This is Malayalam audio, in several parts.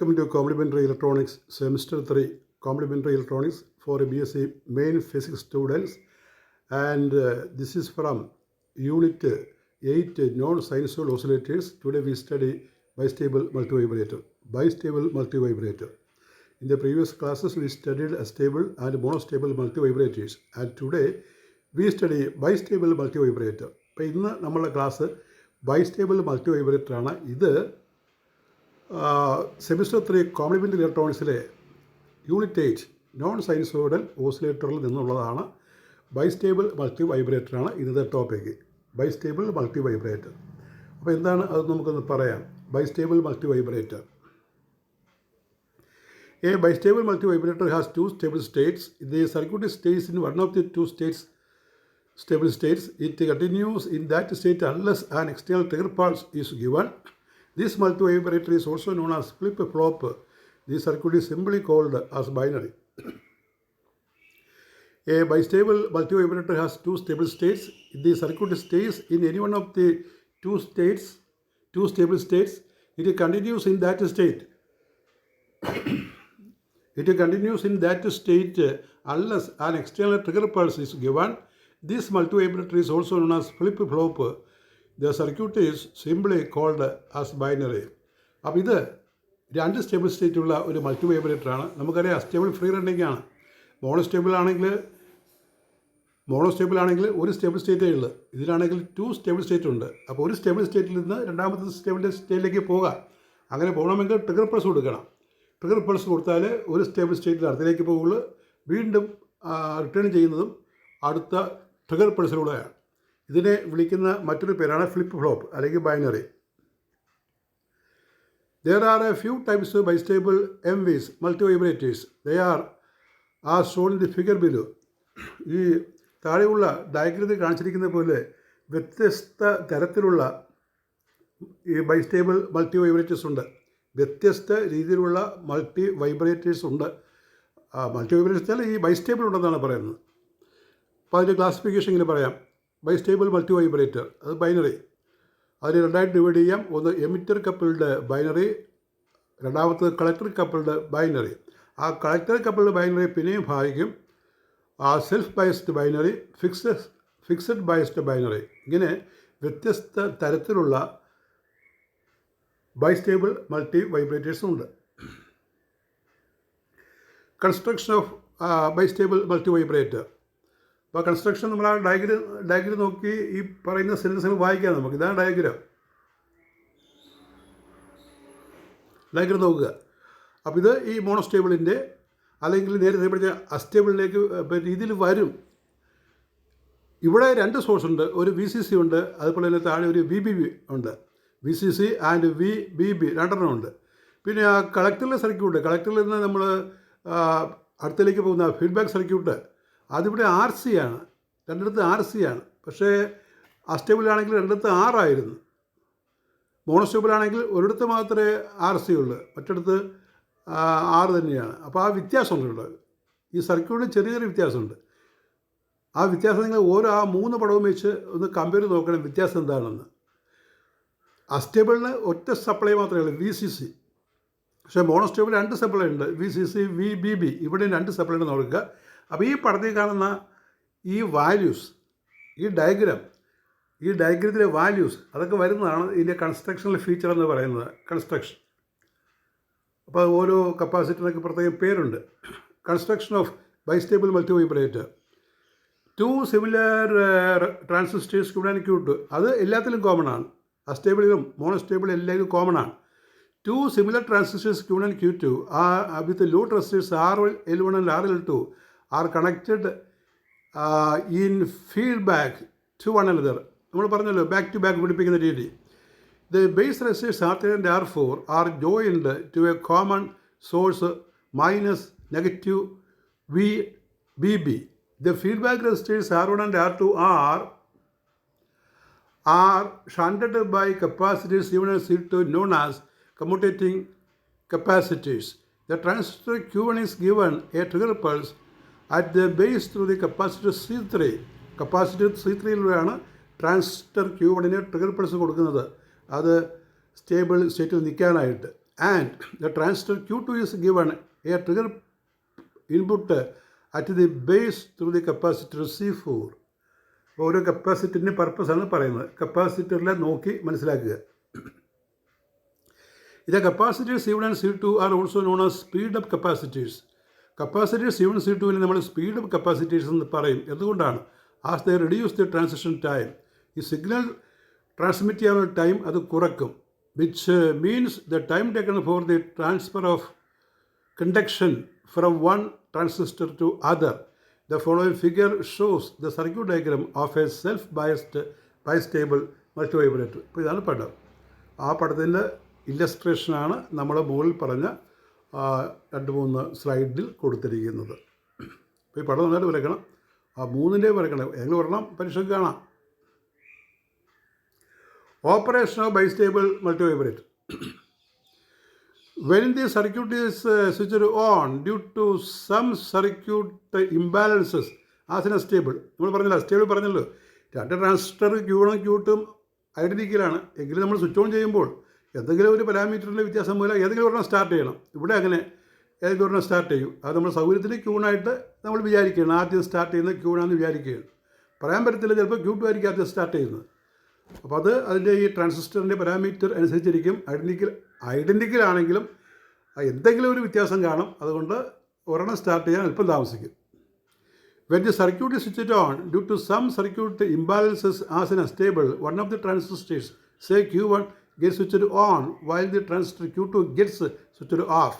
Welcome to Complementary Electronics Semester 3, Complementary Electronics for BSc Main Physics students. And this is from Unit 8, Non-Sinusoidal Oscillators. Today we study bistable multivibrator. Bistable multivibrator. In the previous classes we studied stable and monostable multivibrators. And today we study bistable multivibrator. ഇപ്പോൾ ഇന്ന് നമ്മളുടെ ക്ലാസ് ബൈസ്റ്റേബിൾ മൾട്ടിവൈബ്രേറ്ററാണ്. ഇത് സെമിസ്റ്റർ 3 കോംപ്ലിമെൻ്ററി ഇലക്ട്രോണിക്സിലെ യൂണിറ്റ് 8 നോൺ സൈനുസോയ്ഡൽ ഓസിലേറ്ററിൽ നിന്നുള്ളതാണ്. ബൈസ്റ്റേബിൾ മൾട്ടിവൈബ്രേറ്ററാണ് ഇന്നത്തെ ടോപ്പിക്ക്. Bistable multivibrator. അപ്പോൾ എന്താണ് അത് നമുക്കൊന്ന് പറയാം. Bistable multivibrator. A bistable multivibrator has two stable states. The circuit stays in one of the two stable states. It continues in that state unless an external trigger pulse is given. This multivibrator is also known as flip-flop. The circuit is simply called as binary. A bistable multivibrator has two stable states. The circuit stays in any one of the two stable states. It continues in that state. It continues in that state unless an external trigger pulse is given. This multivibrator is also known as flip-flop. The circuit is simply called as binary. അപ്പോൾ ഇത് രണ്ട് സ്റ്റേബിൾ സ്റ്റേറ്റുള്ള ഒരു മൾട്ടിവൈബ്രേറ്ററാണ്. നമുക്കറിയാം അസ്റ്റേബിൾ ഫ്രീ റണ്ണിംഗ് ആണ്. മോണോസ്റ്റേബിൾ ആണെങ്കിൽ ഒരു സ്റ്റേബിൾ സ്റ്റേറ്റേ ഉള്ളൂ. ഇതിലാണെങ്കിൽ 2 സ്റ്റേബിൾ സ്റ്റേറ്റ് ഉണ്ട്. അപ്പോൾ ഒരു സ്റ്റേബിൾ സ്റ്റേറ്റിൽ നിന്ന് രണ്ടാമത്തെ സ്റ്റേറ്റിലേക്ക് പോകാം. അങ്ങനെ പോകണമെങ്കിൽ ട്രിഗർ പൾസ് കൊടുക്കണം. ട്രിഗർ പൾസ് കൊടുത്താൽ ഒരു സ്റ്റേബിൾ സ്റ്റേറ്റിൽ അടുത്തേക്ക് പോകുള്ളൂ. വീണ്ടും റിട്ടേൺ ചെയ്യുന്നതും അടുത്ത ട്രിഗർ പൾസിലൂടെയാണ്. ഇതിനെ വിളിക്കുന്ന മറ്റൊരു പേരാണ് ഫ്ലിപ്പ് ഫ്ലോപ്പ് അല്ലെങ്കിൽ binary. There are a few types of bistable MVs, multivibrators. They are shown in the figure below. ഈ താഴെയുള്ള ഡയഗ്രത്തിൽ കാണിച്ചിരിക്കുന്ന പോലെ വ്യത്യസ്ത തരത്തിലുള്ള ഈ ബൈസ്റ്റേബിൾ മൾട്ടിവൈബ്രേറ്റേഴ്സ് ഉണ്ട്. വ്യത്യസ്ത രീതിയിലുള്ള മൾട്ടിവൈബ്രേറ്റേഴ്സ് ഉണ്ട്. മൾട്ടിവൈബ്രേറ്റേഴ്സ് വെച്ചാൽ ഈ ബൈസ്റ്റേബിൾ ഉണ്ടെന്നാണ് പറയുന്നത്. അപ്പോൾ അതിൻ്റെ ക്ലാസിഫിക്കേഷൻ ഇങ്ങനെ പറയാം. ബൈസ്റ്റേബിൾ മൾട്ടിവൈബ്രേറ്റർ അത് ബൈനറി. അതിന് രണ്ടായിട്ട് ഡിവൈഡ് ചെയ്യാം. ഒന്ന് എമിറ്റർ കപ്പിൾഡ് ബൈനറി, രണ്ടാമത്തത് കളക്ടർ കപ്പിൾഡ് ബൈനറി. ആ കളക്ടർ കപ്പിൾഡ് ബൈനറി പിന്നെയും ഭാഗിക്കും self biased binary, fixed biased binary. ഇങ്ങനെ വ്യത്യസ്ത തരത്തിലുള്ള ബൈസ്റ്റേബിൾ മൾട്ടിവൈബ്രേറ്റേഴ്സും ഉണ്ട്. Construction of bistable multivibrator. അപ്പോൾ കൺസ്ട്രക്ഷൻ നമ്മൾ ആ ഡയഗ്രം നോക്കി ഈ പറയുന്ന സെൻറ്റൻസുകൾ വായിക്കാം നമുക്ക്. ഇതാണ് ഡയഗ്രം നോക്കുക. അപ്പോൾ ഇത് ഈ മോണോസ്റ്റേബിളിൻ്റെ അല്ലെങ്കിൽ നേരത്തെ പഠിച്ച അസ്റ്റേബിളിലേക്ക് രീതിയിൽ വരും. ഇവിടെ 2 സോഴ്സ് ഉണ്ട്. ഒരു VCC ഉണ്ട്, അതുപോലെ തന്നെ താഴെ ഒരു VBB ഉണ്ട്. VCC ആൻഡ് VBB രണ്ടെണ്ണം ഉണ്ട്. പിന്നെ ആ കളക്ടറിലെ സർക്യൂട്ട്, കളക്ടറിൽ നിന്ന് നമ്മൾ അടുത്തേക്ക് പോകുന്ന ഫീഡ്ബാക്ക് സർക്യൂട്ട്, അതിവിടെ RC ആണ്. രണ്ടിടത്ത് RC ആണ്. പക്ഷേ അസ്റ്റേബിളാണെങ്കിൽ രണ്ടിടത്ത് R ആയിരുന്നു. മോണോസ്റ്റേബിളാണെങ്കിൽ ഒരിടത്ത് മാത്രമേ RC ഉള്ളൂ, മറ്റിടത്ത് R തന്നെയാണ്. അപ്പോൾ ആ വ്യത്യാസമുണ്ട്. ഈ സർക്യൂട്ടിൽ ചെറിയൊരു വ്യത്യാസമുണ്ട്. ആ വ്യത്യാസം നിങ്ങൾ ആ 3 പടവും വെച്ച് ഒന്ന് കമ്പയർ നോക്കണം വ്യത്യാസം എന്താണെന്ന്. അസ്റ്റേബിളിന് ഒറ്റ സപ്ലൈ മാത്രമേ ഉള്ളൂ, VCC. പക്ഷേ മോണോസ്റ്റേബിൾ 2 സപ്ലൈ ഉണ്ട്, VCC, VBB. ഇവിടെ 2 സപ്ലൈ ഉണ്ട് നോക്കുക. അപ്പോൾ ഈ പടത്തിൽ കാണുന്ന ഈ വാല്യൂസ്, ഈ ഡയഗ്രത്തിലെ വാല്യൂസ് അതൊക്കെ വരുന്നതാണ് ഇതിൻ്റെ കൺസ്ട്രക്ഷണൽ ഫീച്ചർ എന്ന് പറയുന്നത്. കൺസ്ട്രക്ഷൻ. അപ്പോൾ ഓരോ കപ്പാസിറ്ററിനൊക്കെ പ്രത്യേകം പേരുണ്ട്. Construction of bistable multivibrator. 2 similar transistors Q1 and Q2. അത് എല്ലാത്തിലും കോമൺ ആണ്. അസ്റ്റേബിളിലും മോണോസ്റ്റേബിളും എല്ലാത്തിലും കോമൺ ആണ്. 2 similar transistors Q1 and Q2 are with the load resistors RL1 and RL2 are connected in feedback to one another. നമ്മൾ പറഞ്ഞല്ലോ ബാക്ക് ടു ബാക്ക് പിടിപ്പിക്കുന്ന രീതി. The base resistors R3 and R4 are joined to a common source minus negative VBB. The feedback resistors R1 and R2 are shunted by capacitors C1 and C2 known as commutating capacitors. The transistor Q1 is given a trigger pulse at the base through the capacitor C3. Capacitor C3യിലൂടെയാണ് ട്രാൻസിസ്റ്റർ Q1ന് ട്രിഗർ പൾസ് കൊടുക്കുന്നത്. അത് സ്റ്റേബിൾ സ്റ്റേറ്റിൽ നിൽക്കാനായിട്ട്. and the transistor Q2 is given a trigger input at the base through the capacitor C4. ഓരോ കപ്പാസിറ്ററിൻ്റെ പർപ്പസാണ് പറയുന്നത്. കപ്പാസിറ്ററിലെ നോക്കി മനസ്സിലാക്കുക. The capacitors C1 and C2 are also known as speed-up capacitors. Capacitors C1 C2 നമ്മൾ speed-up capacitors എന്ന് പറയും. എന്തുകൊണ്ടാണ്? As they reduce the transition time. ഈ സിഗ്നൽ ട്രാൻസ്മിറ്റ് ചെയ്യാനുള്ള ടൈം അത് കുറക്കും. Which means the time taken for the transfer of conduction from one transistor to other. The following figure shows the circuit diagram of a self-biased bistable multivibrator. ഇപ്പോൾ ഇതാണ് പടം. ആ പടത്തിൻ്റെ ഇല്ലസ്ട്രേഷനാണ് നമ്മൾ മുകളിൽ പറഞ്ഞ 2-3 സ്ലൈഡിൽ കൊടുത്തിരിക്കുന്നത്. അപ്പോൾ ഈ പടം നന്നായിട്ട് വരയ്ക്കണം. ആ 3ൻ്റെയും വരയ്ക്കണം. ഏതെങ്കിലും ഒരെണ്ണം പരീക്ഷയ്ക്ക് കാണാം. Operation of bistable multivibrator. When the circuit is switched on due to some circuit imbalances as in a stable, നമ്മൾ പറഞ്ഞല്ലോ സ്റ്റേബിൾ പറഞ്ഞല്ലോ, 2 ട്രാൻസിസ്റ്റർ Q1 Q2 ഐഡൻറ്റിക്കലാണ്. എങ്കിലും നമ്മൾ സ്വിച്ച് ഓൺ ചെയ്യുമ്പോൾ എന്തെങ്കിലും ഒരു പാരാമീറ്ററിൻ്റെ വ്യത്യാസം മൂലം ഏതെങ്കിലും ഒരെണ്ണം സ്റ്റാർട്ട് ചെയ്യണം. ഇവിടെ അങ്ങനെ ഏതെങ്കിലും ഒരെണ്ണം സ്റ്റാർട്ട് ചെയ്യും. അത് നമ്മൾ സൗകര്യത്തിന് Q1 ആയിട്ട് നമ്മൾ വിചാരിക്കുകയാണ്. ആദ്യം സ്റ്റാർട്ട് ചെയ്യുന്നത് Q1 ആണെന്ന് വിചാരിക്കുകയാണ്. പറയാൻ പറ്റത്തില്ല, ചിലപ്പോൾ Q2 ആയിരിക്കും ആദ്യം സ്റ്റാർട്ട് ചെയ്യുന്നത്. അപ്പോൾ അത് അതിൻ്റെ ഈ ട്രാൻസിസ്റ്ററിൻ്റെ പാരാമീറ്റർ അനുസരിച്ചിരിക്കും. ഐഡൻറ്റിക്കൽ ആണെങ്കിലും എന്തെങ്കിലും ഒരു വ്യത്യാസം കാണും. അതുകൊണ്ട് ഒരെണ്ണം സ്റ്റാർട്ട് ചെയ്യാൻ അല്പം താമസിക്കും. When the circuit is switched on due to some circuit imbalances as in a stable, one of the transistors, say Q1, gets switched on while the transistor Q2 gets switched off.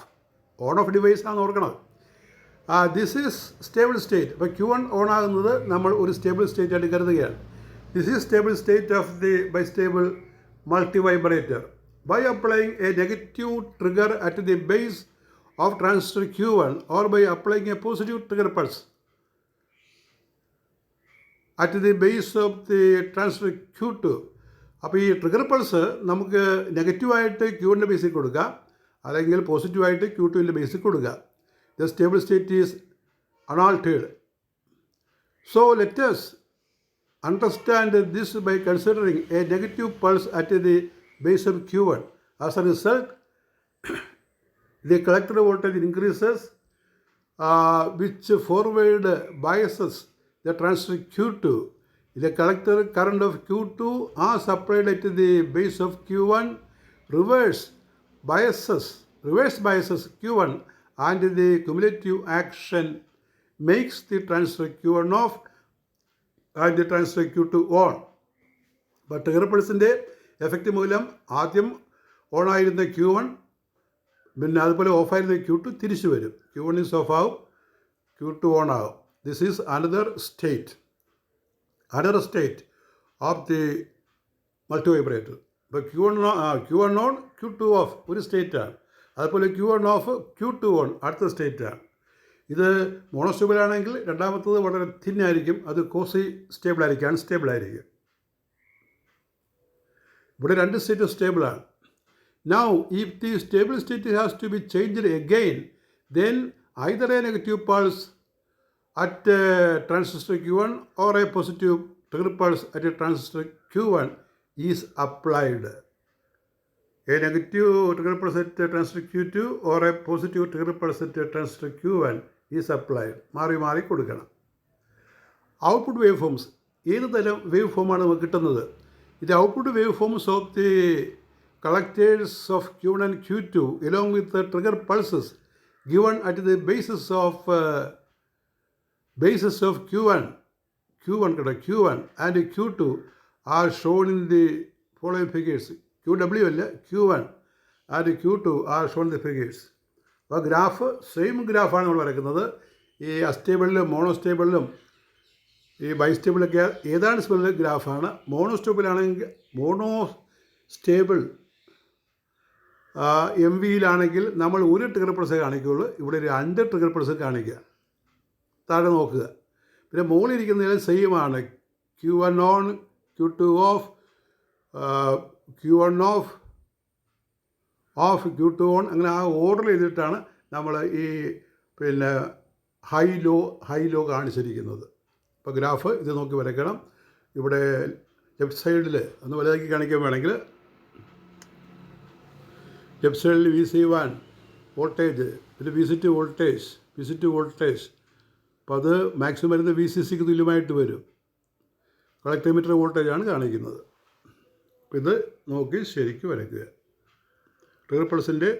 On-off device ആണ് ഓർക്കണം. This is stable state. അപ്പോൾ Q1 ഓൺ ആകുന്നത് നമ്മൾ ഒരു സ്റ്റേബിൾ സ്റ്റേറ്റ് ആയിട്ട് കരുതുകയാണ്. This is stable state of the bistable multivibrator. By applying a negative trigger at the base of transistor Q1 or by applying a positive trigger pulse at the base of the transistor Q2. അപ്പോൾ ഈ ട്രിഗർ പൾസ് നമുക്ക് നെഗറ്റീവായിട്ട് Q1ൻ്റെ ബേസിൽ കൊടുക്കുക, അല്ലെങ്കിൽ പോസിറ്റീവായിട്ട് Q2ൻ്റെ ബേസിൽ കൊടുക്കുക. The stable state is unaltered. So let us understand this by considering a negative pulse at the base of Q1. As a result, the collector voltage increases, which forward biases the transistor Q2. The collector current of Q2 as applied at the base of Q1 reverse biases Q1, and the cumulative action makes the transistor Q1 off and the transistor Q2 on. അപ്പോൾ ട്രിഗർ പൾസിൻ്റെ എഫക്റ്റ് മൂലം ആദ്യം ഓണായിരുന്ന Q1, പിന്നെ അതുപോലെ ഓഫായിരുന്ന Q2 തിരിച്ചു വരും. Q1 ഈസ് ഓഫ് ആവും, Q2 ഓൺ ആവും. This is another state of the multivibrator. ഇപ്പോൾ Q1 ഓൺ Q2 ഓഫ് ഒരു സ്റ്റേറ്റാണ്. അതുപോലെ Q1 ഓഫ് Q2 ഓൺ അടുത്ത സ്റ്റേറ്റാണ്. ഇത് മോണോസ്റ്റേബിളാണെങ്കിൽ രണ്ടാമത്തത് വളരെ തിന്നായിരിക്കും, അത് കോസി സ്റ്റേബിളായിരിക്കും, അൺസ്റ്റേബിളായിരിക്കും. ഇവിടെ 2 state സ്റ്റേബിളാണ്. Now, if the stable state has to be changed again, then either a negative pulse at transistor Q1 or a positive trigger pulse at a transistor Q1 is applied. A negative trigger pulse at transistor Q2 or a positive trigger pulse at transistor Q1 is applied. മാറി കൊടുക്കണം. ഔട്ട്പുട്ട് വേവ് ഫോംസ്, ഏത് തരം വേവ് ഫോമാണ് നമുക്ക് കിട്ടുന്നത്? ഇത് output wave forms of the collectors of Q1 and Q2 along with the trigger pulses given at the basis of Q1 and Q2 are shown in the following figures. QW അല്ല, Q1 and Q2 are shown in the figures. അപ്പോൾ ഗ്രാഫ് സെയിം ഗ്രാഫാണ് നമ്മൾ വരയ്ക്കുന്നത്. ഈ അസ്റ്റേബിളിലും മോണോസ്റ്റേബിളിലും ഈ ബൈസ്റ്റേബിളൊക്കെ ഏതാണ് സ്പെല്ല് ഗ്രാഫാണ്. മോണോസ്റ്റേബിൾ MVയിലാണെങ്കിൽ നമ്മൾ ഒരു ട്രിഗർ പൾസേ കാണിക്കുകയുള്ളൂ. ഇവിടെ 2 ട്രിഗർ പൾസ് കാണിക്കുക. താഴെ നോക്കുക. പിന്നെ മുകളിലിരിക്കുന്നതിൽ സെയിം ആണ്. Q1 on, Q2 of, Q1 of, Q2 on, അങ്ങനെ ആ ഓർഡർ ചെയ്തിട്ടാണ് നമ്മൾ ഈ പിന്നെ ഹൈ ലോ കാണിച്ചിരിക്കുന്നത്. അപ്പോൾ ഗ്രാഫ് ഇത് നോക്കി വരയ്ക്കണം. ഇവിടെ ലെഫ്റ്റ് സൈഡിൽ ഒന്ന് വലുതാക്കി കാണിക്കാൻ വേണമെങ്കിൽ ലെഫ്റ്റ് സൈഡിൽ VC1 വോൾട്ടേജ്, പിന്നെ VC2 വോൾട്ടേജ്. അപ്പോൾ അത് മാക്സിമം വരുന്നത് VCCക്ക് തുല്യമായിട്ട് വരും. കളക്ടോമീറ്റർ വോൾട്ടേജാണ് കാണിക്കുന്നത്. അപ്പോൾ ഇത് നോക്കി ശരിക്കും വരയ്ക്കുക. ട്രിഗർ പൾസിൻ്റെ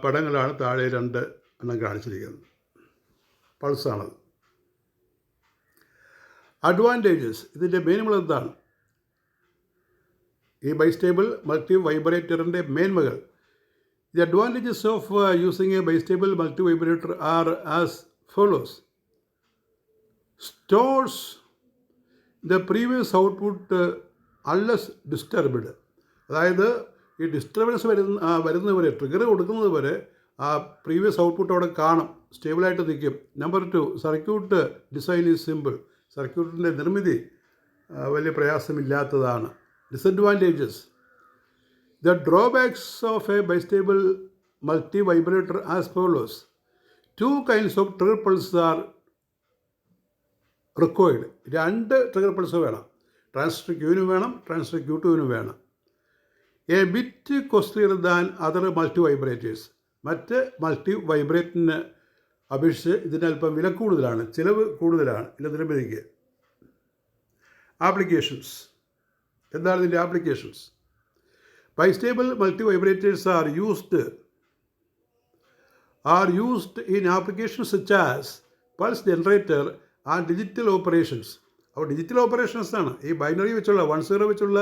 പടങ്ങളാണ് താഴെ 2 എണ്ണം കാണിച്ചിരിക്കുന്നത്. പൾസാണത്. അഡ്വാൻറ്റേജസ്, ഇതിൻ്റെ മെയിനുകൾ എന്താണ്? ഈ ബൈസ്റ്റേബിൾ മൾട്ടി വൈബ്രേറ്ററിൻ്റെ മേന്മകൾ. The advantages of using a bistable multivibrator are as follows. Stores the previous output unless disturbed. അതായത് ഈ ഡിസ്റ്റർബൻസ് വരുന്നവരെ, ട്രിഗർ കൊടുക്കുന്നത് വരെ ആ പ്രീവിയസ് ഔട്ട്പുട്ട് അവിടെ കാണും, സ്റ്റേബിളായിട്ട് നിൽക്കും. Number 2, circuit design is simple. സർക്യൂട്ടിൻ്റെ നിർമ്മിതി വലിയ പ്രയാസമില്ലാത്തതാണ്. Disadvantages. The drawbacks of a bistable multivibrator as follows. 2 kinds of trigger pulse are required. 2 trigger pulse വേണം. ട്രാൻസിസ്റ്റർ Q1 വേണം, ട്രാൻസിസ്റ്റർ Q2 വേണം. A bit costlier than other multivibrators. മറ്റ് മൾട്ടി വൈബ്രേറ്ററിന് അപേക്ഷിച്ച് ഇതിനല്പം വില കൂടുതലാണ്, ചിലവ് കൂടുതലാണ് ഇത് നിർമ്മിതിക്ക്. ആപ്ലിക്കേഷൻസ്. എന്താണ് ഇതിൻ്റെ applications? Bistable multi vibrators are used in applications such as pulse generator and digital operations. അപ്പോൾ ഡിജിറ്റൽ ഓപ്പറേഷൻസ് ആണ് ഈ ബൈനറി വെച്ചുള്ള 1-0 വെച്ചുള്ള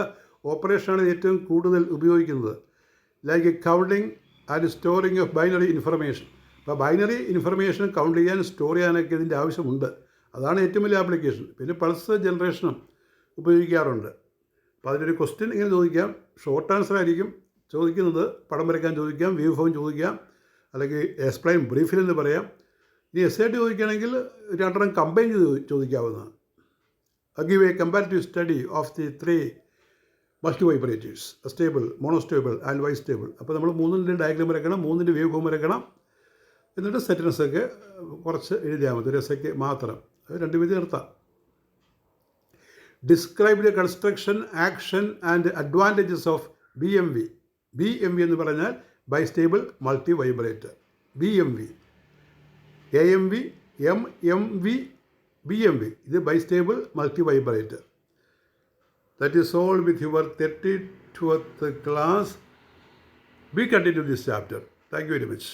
ഓപ്പറേഷനാണ് ഏറ്റവും കൂടുതൽ ഉപയോഗിക്കുന്നത്. Like counting and storing of binary information. അപ്പോൾ ബൈനറി ഇൻഫർമേഷൻ കൗണ്ട് ചെയ്യാനും സ്റ്റോർ ചെയ്യാനൊക്കെ ഇതിൻ്റെ ആവശ്യമുണ്ട്. അതാണ് ഏറ്റവും വലിയ ആപ്ലിക്കേഷൻ. പിന്നെ പൾസ് ജനറേഷനും ഉപയോഗിക്കാറുണ്ട്. അപ്പോൾ അതിനൊരു ക്വസ്റ്റ്യൻ ഇങ്ങനെ ചോദിക്കാം, ഷോർട്ട് ആൻസർ ആയിരിക്കും ചോദിക്കുന്നത്. പടം വരയ്ക്കാൻ ചോദിക്കാം, വ്യൂ ഫോം ചോദിക്കാം, അല്ലെങ്കിൽ എക്സ്പ്ലെയിൻ ബ്രീഫിൽ എന്ന് പറയാം. ഇനി എസ്സേറ്റ് ചോദിക്കുകയാണെങ്കിൽ 2 കമ്പൈൻ ചെയ്ത് ചോദിക്കാവുന്നതാണ്. Give a comparative study of the 3 multivibrators, stable, monostable and bistable. അപ്പോൾ നമ്മൾ 3ൻ്റെ ഡയഗ്രാം വരയ്ക്കണം, 3ൻ്റെ വ്യൂ ഫോം വരയ്ക്കണം. എന്നിട്ട് സെറ്റൻസൊക്കെ കുറച്ച് എഴുതിയാൽ മതി, ഒരു എസ്സേക്ക് മാത്രം. അത് 2 വിധി നിർത്താം. Describe the construction, action and advantages of BMV. BMV എന്ന് പറഞ്ഞാൽ bistable multi vibrator. BMV, AMV, MMV, BMV. ഇത് bistable multi vibrator. That is all with your 32th class. We continue this chapter. Thank you very much.